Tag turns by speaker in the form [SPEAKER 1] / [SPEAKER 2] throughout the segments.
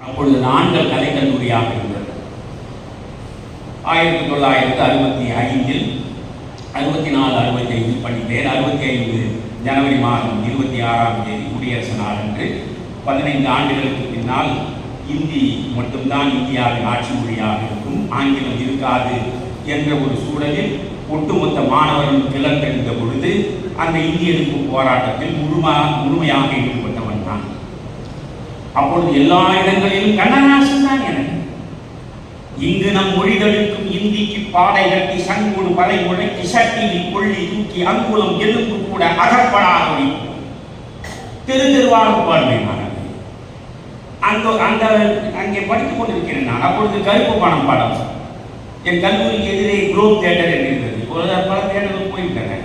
[SPEAKER 1] அப்பொழுது ஆண்கள் கலைக்கல்லூரியாக இருந்தது. 1965 64 65 படித்தேன். 65 ஜனவரி மாதம் 26ஆம் தேதி குடியரசு நாள் அன்று 15 ஆண்டுகளுக்கு பின்னால் இந்தி மட்டும்தான் இந்தியாவின் ஆட்சி மொழியாக இருக்கும், ஆங்கிலம் இருக்காது என்ற ஒரு சூழலில் ஒட்டுமொத்த மாணவர்களும் கிளர்ந்தெழுந்த பொழுது அந்த இந்திய எதிர்ப்பு போராட்டத்தில் முழுமையாக ஈடுபட்டவன் தான். அப்பொழுது எல்லா இடங்களிலும் கண்ணதாசன் தான் எனக்கு. இங்கு நம் மொழிகளுக்கும் இந்திக்கு பாடை கட்டி சங்கோடு பலை முழக்கி சட்டியில் கொள்ளி தூக்கி அங்குலம் எலும்பு கூட அகப்படாத தெரு தெருவாக பாடுவேன். அங்கே படித்துக் கொண்டிருக்கிறேன் நான். அப்பொழுது கருப்பு பணம் படம் என் கல்லூரிக்கு எதிரே குளோப் தியேட்டர் என்று இருந்தது. பல தியேட்டர்கள் போய்விட்டன.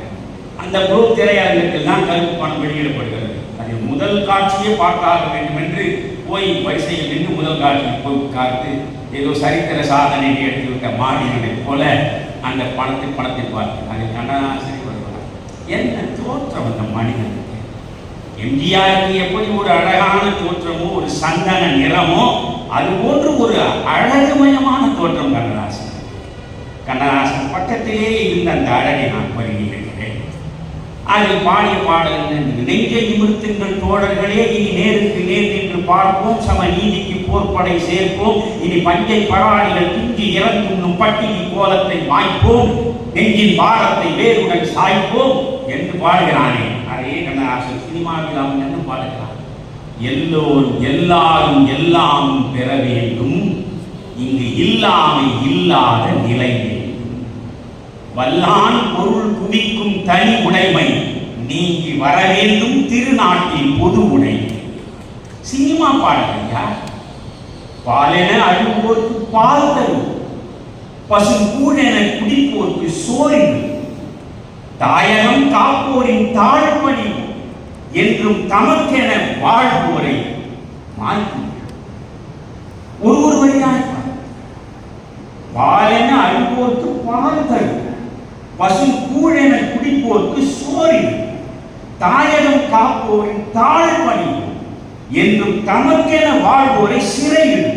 [SPEAKER 1] அந்த குளோப் திரையரங்கத்தில் தான் கருப்பு பணம் வெளியிடப்படுகிறது. அதில் முதல் காட்சியே பார்த்தாக வேண்டும் என்று போய் வரிசையில் நின்று முதல் காட்சியை போய் காத்து ஏதோ சரித்திர சாதனை எடுத்துவிட்ட மாநிலங்களை போல அந்த பணத்தை பார்த்து அதில் கண்ணதாசன் வருவார். என்ன தோற்றம் அந்த மனிதனுக்கு! எம்ஜிஆருக்கு எப்படி ஒரு அழகான தோற்றமோ ஒரு சந்தன நிறமோ அது போன்று ஒரு அழகுமயமான தோற்றம் கண்ணதாசன் பக்கத்திலே இருந்த அந்த அழகை நான் பருகியிருக்கிறேன். அதில் பாடிய பாடல்கள் நெஞ்சை நிமிர்த்துங்கள் தோழர்களே, இனி நேருக்கு நேர் நின்று பார்ப்போம், சம நீதிக்கு போர்ப்படை சேர்ப்போம், இனி பஞ்சை பராடிகள் துஞ்சி இறந்துண்ணும் பட்டினி கோலத்தை மாய்ப்போம், நெஞ்சின் பாரத்தை வேறுடன் சாய்ப்போம் என்று பாடுகிறானே. அதே கண்ணதாசன் சினிமாவில் அவன் என்ன பாடுகிறான்? எல்லோரும் எல்லாரும் எல்லாம் பெற வேண்டும், இங்கு இல்லாமை இல்லாத நிலை வேண்டும், வல்லான் பொருள் குவிக்கும் தனி உடைமை நீங்கி வர வேண்டும் திருநாட்டின் பொது உடைமை. சினிமா பாடல் யார்? பாலென அழுவோர்க்கு பால் தரும், பசும் கூழென குடிப்போர்க்கு சோறு, தாயகம் காப்போரின் தாழ்பணி என்றும் தமக்கென வாழ்வோரை மாற்றி ஒரு வழியாக பாலென அழுவோர்க்கு பால் தரும், பசும் கூழென குடிப்போர்க்கு சோறு, தாயகம் காப்போரின் தாழ்பணி என்றும் தமக்கென வாழ்வோரை சிறையில்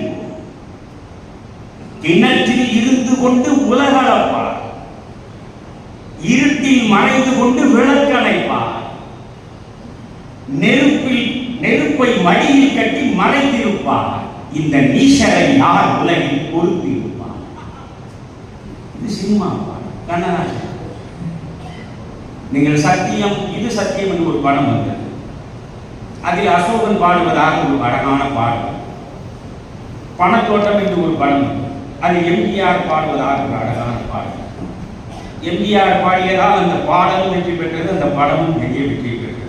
[SPEAKER 1] கிணற்றில் இருந்து கொண்டு உலகளப்பார், இருட்டில் மறைந்து கொண்டு விளக்கணைப்பார், நெருப்பை மடியில் கட்டி மறைத்திருப்பார், இந்த நீசரை யார் உலகில் பொறுப்பிருப்பார். இது சினிமா கண்ணதாசன். நீங்கள் சத்தியம் இது சத்தியம் என்று ஒரு படம் வந்தது. அதில் அசோகன் பாடுவதாக ஒரு அழகான பாடல். பணத்தோட்டம் என்று ஒரு படம் வந்தது. அது எம்ஜிஆர் பாடுவதாக ஒரு அழகான பாடல். எம்ஜிஆர் பாடியதால் அந்த பாடலும் வெற்றி பெற்றது, அந்த படமும் பெரிய வெற்றி பெற்றது.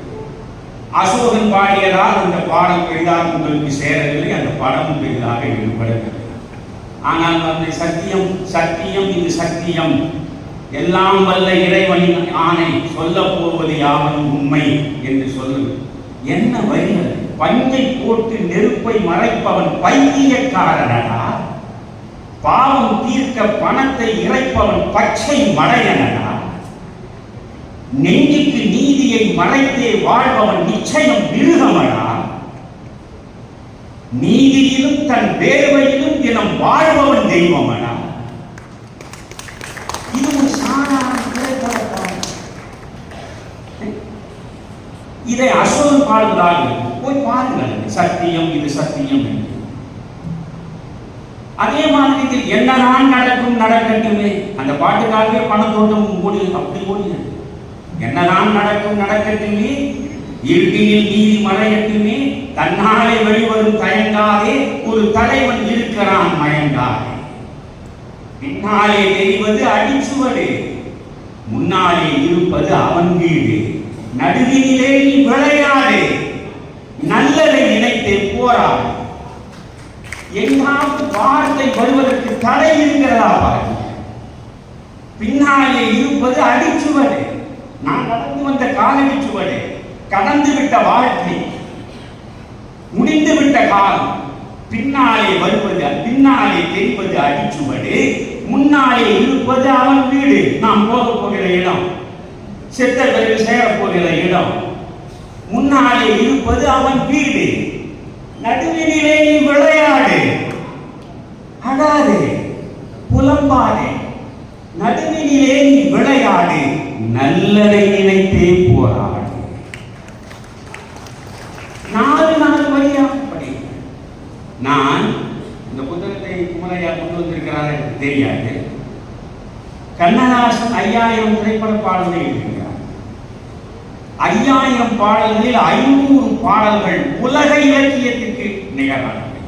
[SPEAKER 1] அசோகன் பாடியதால் அந்த பாடல் பெரிதாக உங்களுக்கு சேரவில்லை, அந்த படமும் பெரிதாக ஈடுபடவில்லை. ஆனால் அந்த சத்தியம் சத்தியம் இது சத்தியம், எல்லாம் வல்ல இறைவனின் ஆணை, சொல்ல போவது யாவனும் உண்மை என்று சொல்லுது. என்ன வரிகள்! பஞ்சை போட்டு நெருப்பை மறைப்பவன் பைத்தியக்காரனடா, பாவம் தீர்க்க பணத்தை இறைப்பவன் பச்சை மடையனடா, நெஞ்சுக்கு நீதியை மறைத்தே வாழ்பவன் நிச்சயம் மிருகமடா, நீதியிலும் தன் வேர்வையிலும் தினம் வாழ்பவன் தெய்வமடா. இது ஒரு சாதாரண இதை அசோகன் பாடுவதாக போய் பாருங்கள். சத்தியம் இது சத்தியம் என்று. அதே மாதிரி என்னதான் நடக்கும் நடக்கட்டுமே, அந்த பாட்டுக்காகவே பணத்தோட்டம் ஓடி அப்படி ஓடினது. என்னதான் நடக்கும் நடக்கட்டுமே, இருட்டினில் நீதி மறையட்டுமே, தன்னாலே வெளிவரும் தயங்காதே, ஒரு தலைவன் இருக்கிறான் மயங்காதே, பின்னாலே தெரிவது அடிச்சுவடு, முன்னாலே இருப்பது அவன் வீடு, நடுவினிலே நீ விளையாடு, நல்லதை நினைத்தே போராடு. எங்காவது வார்த்தை வருவதற்கு தடை இருக்கிறதா பாருங்க. பின்னாலே இருப்பது அடிச்சுவடு, நான் நடந்து வந்த காலடி சுவடு, கடந்து விட்ட வாழ்க்கை, முடிந்து விட்ட காலம், பின்னாலே வருவது பின்னாலே தெரிவது அடிச்சுவடு, முன்னாலே இருப்பது அவன் வீடு, நாம் போக போகிற இடம், செத்த பிறகு சேரப்போகிற இடம், முன்னாலே இருப்பது அவன் வீடு, நடுவினிலே நீ விளையாடு, உள்ளதை நினைத்தே போராடு. 4 வழியா படி. நான் இந்த புத்தகத்தை குமரையா கொண்டு வந்திருக்கிறார் எனக்கு தெரியாது. கண்ணதாசன் 5000 திரைப்பட பாடல்களை எழுதியிருக்கிறார். 5000 பாடல்களில் 500 பாடல்கள் உலக இலக்கியத்திற்கு நிகரானவை.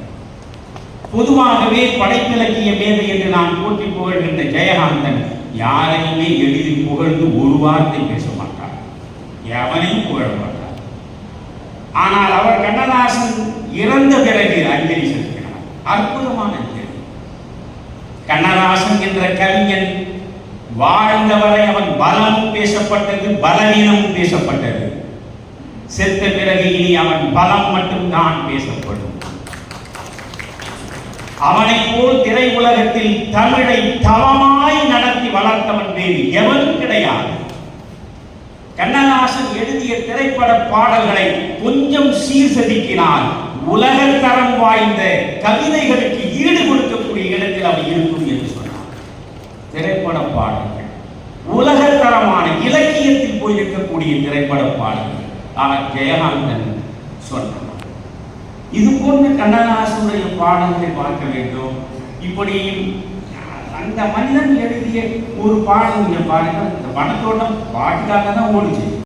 [SPEAKER 1] பொதுவாகவே படைப்பிலக்கிய மேதை என்று நான் போற்றி புகழ்கின்ற ஜெயகாந்தன் யாரையுமே எளிதில் புகழ்ந்து ஒரு வார்த்தை பேச மாட்டார், எவனையும் புகழ மாட்டார். ஆனால் அவர் கண்ணதாசன் இறந்த பிறகு அஞ்சலி செலுத்தினார். அற்புதமான அஞ்சலி. கண்ணதாசன் என்ற கவிஞன் வாழ்ந்தவரை அவன் பலமும் பேசப்பட்டது, பலவீனமும் பேசப்பட்டது. செத்த பிறகு இனி அவன் பலம் மட்டும்தான் பேசப்படும். அவனை போல் திரை உலகத்தில் தமிழை தவமாய் நடத்தி வளர்த்தவன் வேறு எவனும் கிடையாது. கண்ணதாசன் எழுதிய திரைப்பட பாடல்களை கொஞ்சம் சீர்செதுக்கினால் உலகத்தரம் வாய்ந்த கவிதைகளுக்கு ஈடு கொடுக்கக்கூடிய இடத்தில் அவன் இருக்கும் என்று சொன்னார். திரைப்பட பாடல்கள் உலகத்தரமான இலக்கியத்தில் போயிருக்கக்கூடிய திரைப்பட பாடல்கள் அவர் ஜெயகாந்தன் சொன்னார். இது போன்ற கண்ணதாசனுடைய பாடல்களை பார்க்க வேண்டும். இப்படி அந்த மனிதன் எழுதிய ஒரு பாடல் பாருங்கள். இந்த பணத்தோட்டம் பாட்டுக்காக தான் ஓடிச்சு.